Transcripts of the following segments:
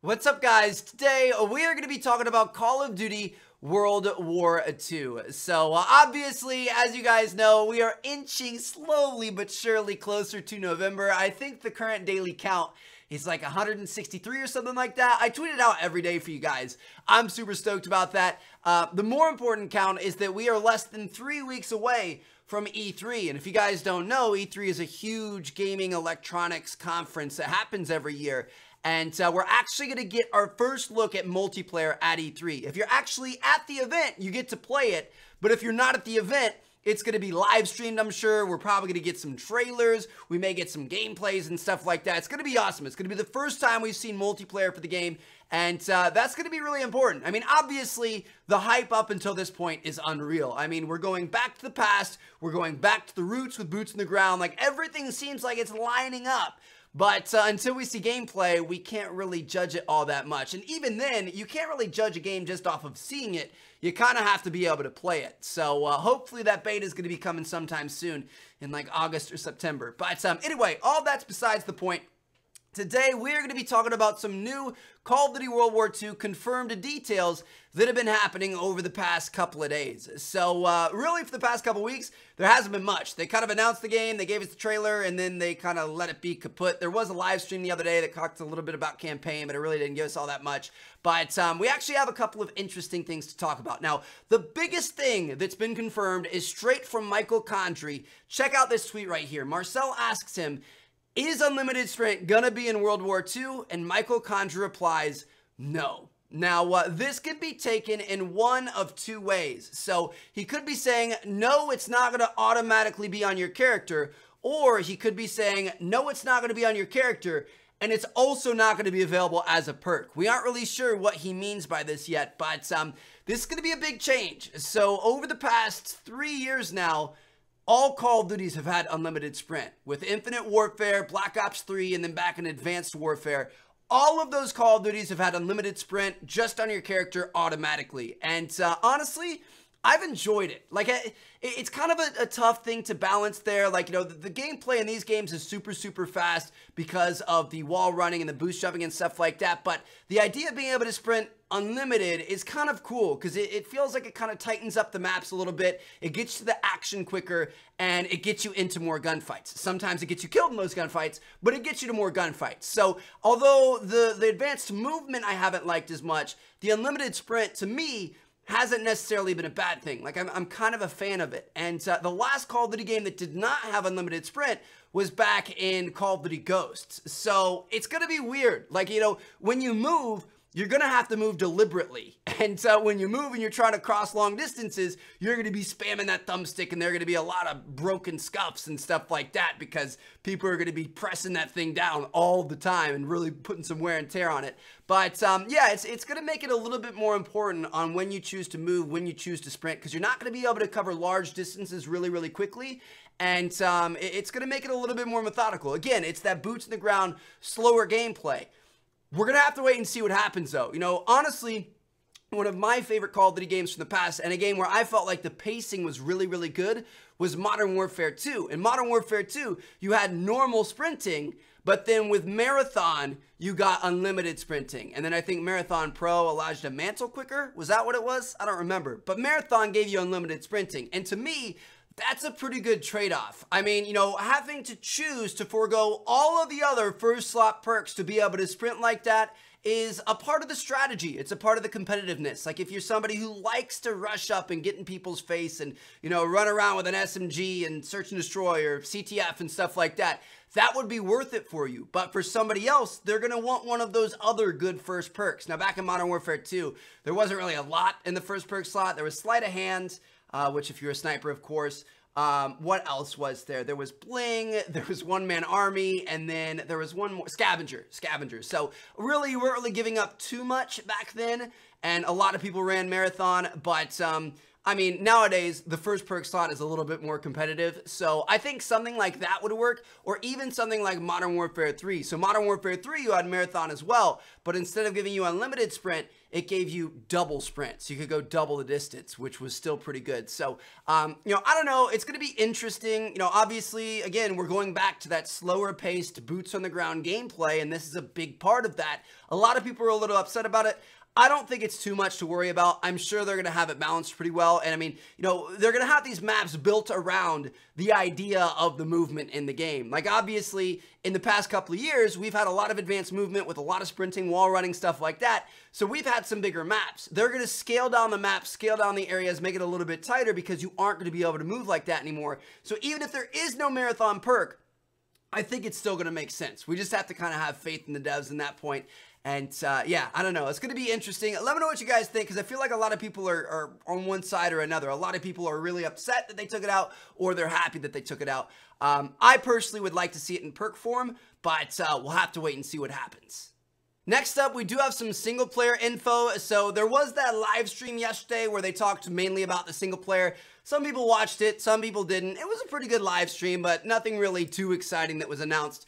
What's up, guys? Today we are going to be talking about Call of Duty World War II. So obviously, as you guys know, we are inching slowly but surely closer to November. I think the current daily count is like 163 or something like that. I tweet it out every day for you guys. I'm super stoked about that. The more important count is that we are less than 3 weeks away from E3. And if you guys don't know, E3 is a huge gaming electronics conference that happens every year. And we're actually going to get our first look at multiplayer at E3. If you're actually at the event, you get to play it. But if you're not at the event, it's going to be live streamed, I'm sure. We're probably going to get some trailers. We may get some gameplays and stuff like that. It's going to be awesome. It's going to be the first time we've seen multiplayer for the game. And that's going to be really important. I mean, obviously, the hype up until this point is unreal. I mean, we're going back to the past. We're going back to the roots with boots in the ground. Like, everything seems like it's lining up. But until we see gameplay, we can't really judge it all that much. And even then, you can't really judge a game just off of seeing it. You kind of have to be able to play it. So hopefully that beta is going to be coming sometime soon in like August or September. But anyway, all that's besides the point. Today, we're going to be talking about some new Call of Duty World War II confirmed details that have been happening over the past couple of days. So, really, for the past couple of weeks, there hasn't been much. They kind of announced the game, they gave us the trailer, and then they kind of let it be kaput. There was a live stream the other day that talked a little bit about campaign, but it really didn't give us all that much. But we actually have a couple of interesting things to talk about. Now, the biggest thing that's been confirmed is straight from Michael Condrey. Check out this tweet right here. Marcel asks him, "Is Unlimited Sprint gonna be in World War II?" And Michael Condrey replies, "No." Now, this could be taken in one of two ways. So he could be saying, no, it's not going to automatically be on your character. Or he could be saying, no, it's not going to be on your character. And it's also not going to be available as a perk. We aren't really sure what he means by this yet. But this is going to be a big change. So over the past 3 years now, all Call of Duties have had Unlimited Sprint. With Infinite Warfare, Black Ops 3, and then back in Advanced Warfare, all of those Call of Duties have had Unlimited Sprint just on your character automatically. And honestly, I've enjoyed it. Like, it's kind of a tough thing to balance there. Like, you know, the gameplay in these games is super, super fast because of the wall running and the boost jumping and stuff like that. But the idea of being able to sprint unlimited is kind of cool because it feels like it kind of tightens up the maps a little bit. It gets to the action quicker and it gets you into more gunfights. Sometimes it gets you killed in those gunfights, but it gets you to more gunfights. So although the advanced movement I haven't liked as much, the unlimited sprint to me hasn't necessarily been a bad thing. Like, I'm kind of a fan of it. And the last Call of Duty game that did not have unlimited sprint was back in Call of Duty Ghosts. So it's going to be weird. Like, you know, when you move, you're going to have to move deliberately. And so when you move and you're trying to cross long distances, you're going to be spamming that thumbstick and there are going to be a lot of broken scuffs and stuff like that because people are going to be pressing that thing down all the time and really putting some wear and tear on it. But yeah, it's going to make it a little bit more important on when you choose to move, when you choose to sprint, because you're not going to be able to cover large distances really, really quickly. And it's going to make it a little bit more methodical. Again, it's that boots in the ground, slower gameplay. We're going to have to wait and see what happens, though. You know, honestly, one of my favorite Call of Duty games from the past, and a game where I felt like the pacing was really, really good, was Modern Warfare 2. In Modern Warfare 2, you had normal sprinting, but then with Marathon, you got unlimited sprinting. And then I think Marathon Pro allowed you to mantle quicker. Was that what it was? I don't remember. But Marathon gave you unlimited sprinting. And to me, that's a pretty good trade-off. I mean, you know, having to choose to forego all of the other first slot perks to be able to sprint like that is a part of the strategy. It's a part of the competitiveness. Like, if you're somebody who likes to rush up and get in people's face and, you know, run around with an SMG and search and destroy or CTF and stuff like that, that would be worth it for you. But for somebody else, they're going to want one of those other good first perks. Now, back in Modern Warfare 2, there wasn't really a lot in the first perk slot. There was sleight of hand, which if you're a sniper, of course. What else was there? There was Bling, there was One Man Army, and then there was one more, Scavenger. So really, you weren't really giving up too much back then, and a lot of people ran Marathon, but I mean, nowadays, the first perk slot is a little bit more competitive, so I think something like that would work, or even something like Modern Warfare 3. So Modern Warfare 3, you had Marathon as well, but instead of giving you unlimited sprint, it gave you double sprint. So you could go double the distance, which was still pretty good. So, I don't know. It's going to be interesting. Obviously, again, we're going back to that slower paced boots on the ground gameplay, and this is a big part of that. A lot of people are a little upset about it. I don't think it's too much to worry about. I'm sure they're going to have it balanced pretty well. And I mean, they're going to have these maps built around the idea of the movement in the game. Like, obviously, in the past couple of years, we've had a lot of advanced movement with a lot of sprinting, wall running, stuff like that. So we've had some bigger maps. They're going to scale down the map, scale down the areas, make it a little bit tighter because you aren't going to be able to move like that anymore. So even if there is no marathon perk, I think it's still going to make sense. We just have to kind of have faith in the devs in that point. And yeah, I don't know. It's going to be interesting. Let me know what you guys think, because I feel like a lot of people are on one side or another. A lot of people are really upset that they took it out, or they're happy that they took it out. I personally would like to see it in perk form, but we'll have to wait and see what happens. Next up, we do have some single player info. So there was that live stream yesterday where they talked mainly about the single player. Some people watched it, some people didn't. It was a pretty good live stream, but nothing really too exciting that was announced.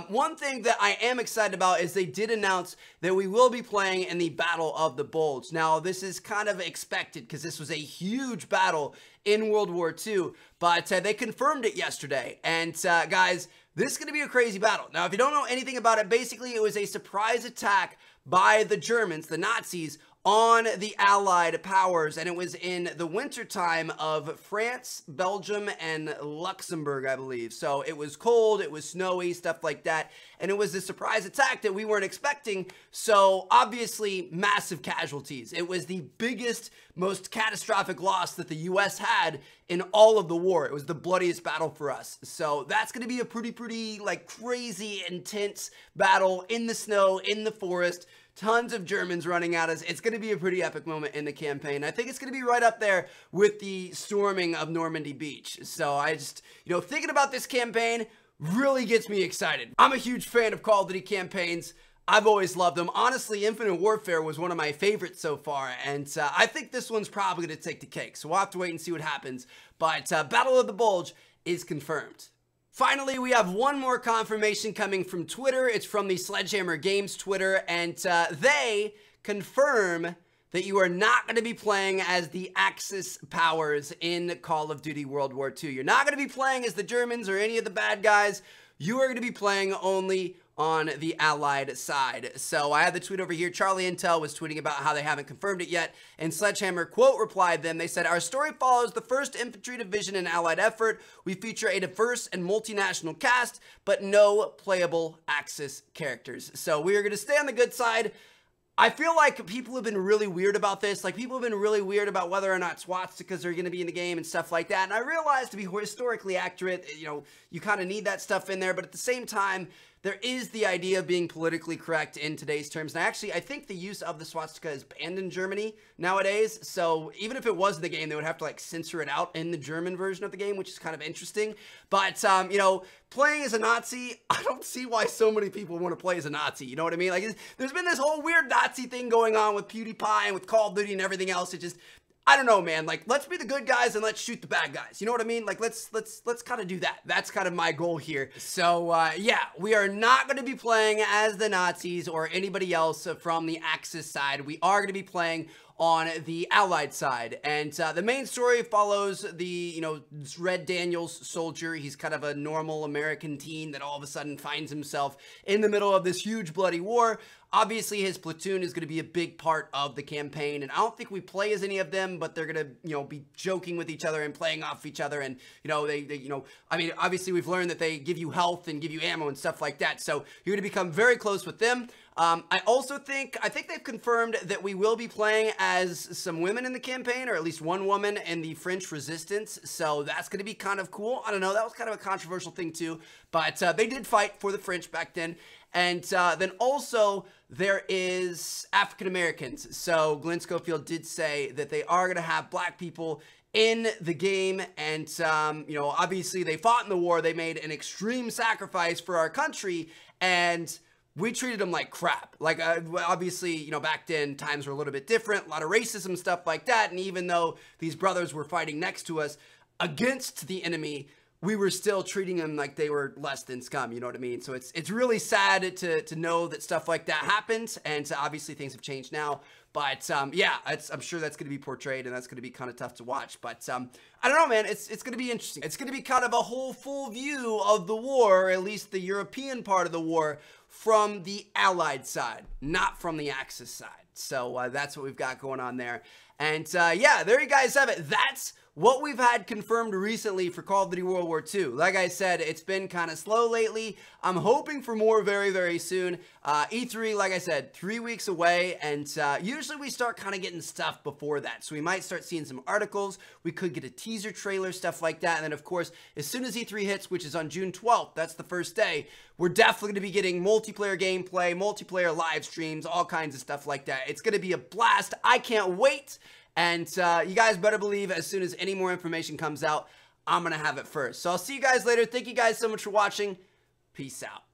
One thing that I am excited about is they did announce that we will be playing in the Battle of the Bulge. Now, this is kind of expected because this was a huge battle in World War II, but they confirmed it yesterday. And guys, this is going to be a crazy battle. Now, if you don't know anything about it, basically it was a surprise attack by the Germans, the Nazis, on the Allied powers, and it was in the wintertime of France, Belgium, and Luxembourg, I believe. So it was cold, it was snowy, stuff like that, and it was a surprise attack that we weren't expecting, so obviously massive casualties. It was the biggest, most catastrophic loss that the US had in all of the war. It was the bloodiest battle for us. So that's going to be a pretty like crazy, intense battle in the snow, in the forest. Tons of Germans running at us. It's going to be a pretty epic moment in the campaign. I think it's going to be right up there with the storming of Normandy Beach. So I just, thinking about this campaign really gets me excited. I'm a huge fan of Call of Duty campaigns. I've always loved them. Honestly, Infinite Warfare was one of my favorites so far, and I think this one's probably going to take the cake. So we'll have to wait and see what happens. But Battle of the Bulge is confirmed. Finally, we have one more confirmation coming from Twitter. It's from the Sledgehammer Games Twitter, and they confirm that you are not going to be playing as the Axis powers in Call of Duty World War II. You're not going to be playing as the Germans or any of the bad guys. You are going to be playing only on the Allied side. So I have the tweet over here. Charlie Intel was tweeting about how they haven't confirmed it yet, and Sledgehammer quote replied them. They said, "Our story follows the 1st Infantry Division in Allied effort. We feature a diverse and multinational cast, but no playable Axis characters." So we are going to stay on the good side. I feel like people have been really weird about this. Like, people have been really weird about whether or not swastikas are going to be in the game and stuff like that. And I realize, to be historically accurate, you kind of need that stuff in there. But at the same time, there is the idea of being politically correct in today's terms. And actually, I think the use of the swastika is banned in Germany nowadays. So even if it was in the game, they would have to like censor it out in the German version of the game, which is kind of interesting. But, playing as a Nazi, I don't see why so many people want to play as a Nazi. You know what I mean? Like, there's been this whole weird Nazi thing going on with PewDiePie and with Call of Duty and everything else. It just, I don't know, man. Like, let's be the good guys and let's shoot the bad guys. You know what I mean? Like, let's kind of do that. That's kind of my goal here. So, yeah, we are not going to be playing as the Nazis or anybody else from the Axis side. We are going to be playing on the Allied side, and the main story follows the, Red Daniels soldier. He's kind of a normal American teen that all of a sudden finds himself in the middle of this huge bloody war. Obviously, his platoon is going to be a big part of the campaign, and I don't think we play as any of them, but they're going to, be joking with each other and playing off each other, and, I mean, obviously, we've learned that they give you health and give you ammo and stuff like that, so you're going to become very close with them. I think they've confirmed that we will be playing as some women in the campaign, or at least one woman in the French resistance, so that's going to be kind of cool. I don't know, that was kind of a controversial thing too, but they did fight for the French back then. And then also there is African Americans. So Glenn Schofield did say that they are going to have black people in the game, and obviously they fought in the war. They made an extreme sacrifice for our country, and we treated them like crap. Like, obviously, back then times were a little bit different, a lot of racism, stuff like that. And even though these brothers were fighting next to us against the enemy, we were still treating them like they were less than scum, you know what I mean? So it's really sad to know that stuff like that happened, and obviously things have changed now. But yeah, I'm sure that's going to be portrayed, and that's going to be kind of tough to watch. But I don't know, man. It's going to be interesting. It's going to be kind of a whole full view of the war, or at least the European part of the war, from the Allied side, not from the Axis side. So that's what we've got going on there. And yeah, there you guys have it. That's what we've had confirmed recently for Call of Duty World War II. Like I said, it's been kind of slow lately. I'm hoping for more very, very soon. E3, like I said, 3 weeks away, and usually we start kind of getting stuff before that. So we might start seeing some articles. We could get a teaser trailer, stuff like that. And then, of course, as soon as E3 hits, which is on June 12th, that's the first day, we're definitely going to be getting multiplayer gameplay, multiplayer live streams, all kinds of stuff like that. It's going to be a blast. I can't wait. And you guys better believe as soon as any more information comes out, I'm going to have it first. So I'll see you guys later. Thank you guys so much for watching. Peace out.